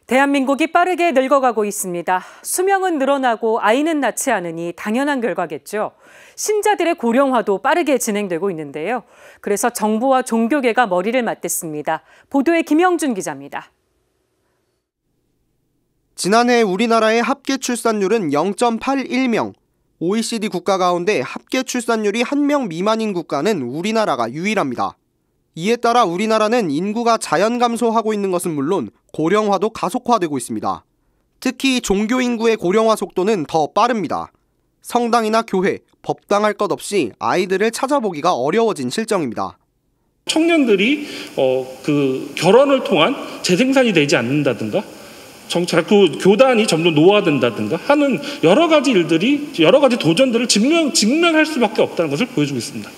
대한민국이 빠르게 늙어가고 있습니다. 수명은 늘어나고 아이는 낳지 않으니 당연한 결과겠죠. 신자들의 고령화도 빠르게 진행되고 있는데요. 그래서 정부와 종교계가 머리를 맞댔습니다. 보도에 김영준 기자입니다. 지난해 우리나라의 합계 출산율은 0.81명. OECD 국가 가운데 합계 출산율이 1명 미만인 국가는 우리나라가 유일합니다. 이에 따라 우리나라는 인구가 자연 감소하고 있는 것은 물론 고령화도 가속화되고 있습니다. 특히 종교 인구의 고령화 속도는 더 빠릅니다. 성당이나 교회, 법당할 것 없이 아이들을 찾아보기가 어려워진 실정입니다. 청년들이 결혼을 통한 재생산이 되지 않는다든가 자꾸 교단이 점점 노화된다든가 하는 여러 가지 일들이 여러 가지 도전들을 직면할 수밖에 없다는 것을 보여주고 있습니다.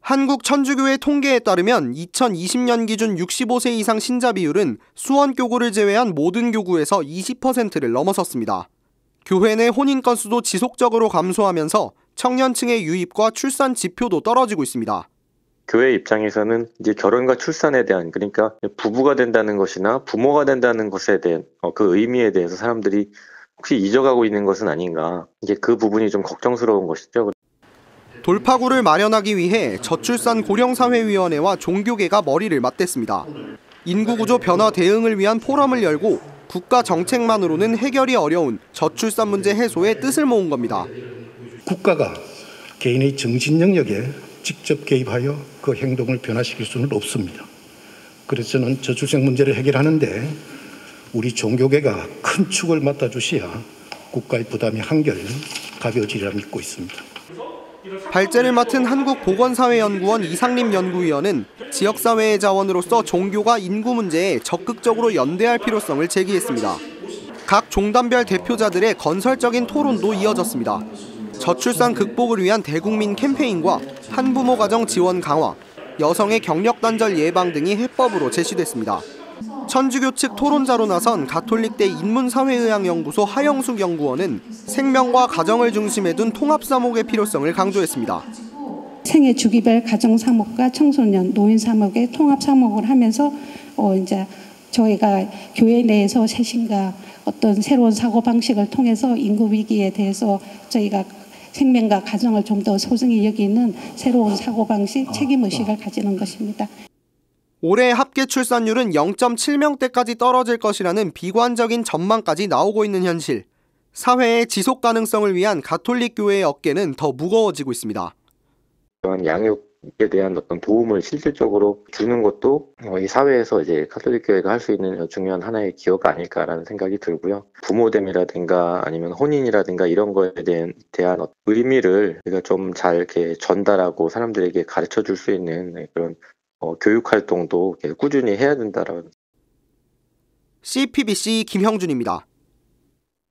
한국 천주교회 통계에 따르면 2020년 기준 65세 이상 신자 비율은 수원교구를 제외한 모든 교구에서 20%를 넘어섰습니다. 교회 내 혼인 건수도 지속적으로 감소하면서 청년층의 유입과 출산 지표도 떨어지고 있습니다. 교회 입장에서는 이제 결혼과 출산에 대한, 그러니까 부부가 된다는 것이나 부모가 된다는 것에 대한 그 의미에 대해서 사람들이 혹시 잊어가고 있는 것은 아닌가, 이제 그 부분이 좀 걱정스러운 것이죠. 돌파구를 마련하기 위해 저출산 고령사회위원회와 종교계가 머리를 맞댔습니다. 인구구조 변화 대응을 위한 포럼을 열고 국가 정책만으로는 해결이 어려운 저출산 문제 해소에 뜻을 모은 겁니다. 국가가 개인의 정신 영역에 직접 개입하여 그 행동을 변화시킬 수는 없습니다. 그래서 저는 저출생 문제를 해결하는데 우리 종교계가 큰 축을 맡아주셔야 국가의 부담이 한결 가벼워지리라 믿고 있습니다. 발제를 맡은 한국보건사회연구원 이상림 연구위원은 지역사회의 자원으로서 종교가 인구 문제에 적극적으로 연대할 필요성을 제기했습니다. 각 종단별 대표자들의 건설적인 토론도 이어졌습니다. 저출산 극복을 위한 대국민 캠페인과 한부모 가정 지원 강화, 여성의 경력 단절 예방 등이 해법으로 제시됐습니다. 천주교 측 토론자로 나선 가톨릭대 인문사회의학연구소 하영숙 연구원은 생명과 가정을 중심에 둔 통합사목의 필요성을 강조했습니다. 생애 주기별 가정사목과 청소년, 노인사목의 통합사목을 하면서 이제 저희가 교회 내에서 세신과 어떤 새로운 사고방식을 통해서 인구 위기에 대해서 저희가 생명과 가정을 좀 더 소중히 여기는 새로운 사고방식, 책임의식을 가지는 것입니다. 올해 합계 출산율은 0.7명대까지 떨어질 것이라는 비관적인 전망까지 나오고 있는 현실. 사회의 지속 가능성을 위한 가톨릭 교회의 어깨는 더 무거워지고 있습니다. 양육에 대한 어떤 도움을 실질적으로 주는 것도 이 사회에서 이제 가톨릭 교회가 할 수 있는 중요한 하나의 기여가 아닐까라는 생각이 들고요. 부모됨이라든가 아니면 혼인이라든가 이런 거에 대한 의미를 우리가 좀 잘 이렇게 전달하고 사람들에게 가르쳐 줄 수 있는 그런 교육 활동도 꾸준히 해야 된다라는. CPBC 김형준입니다.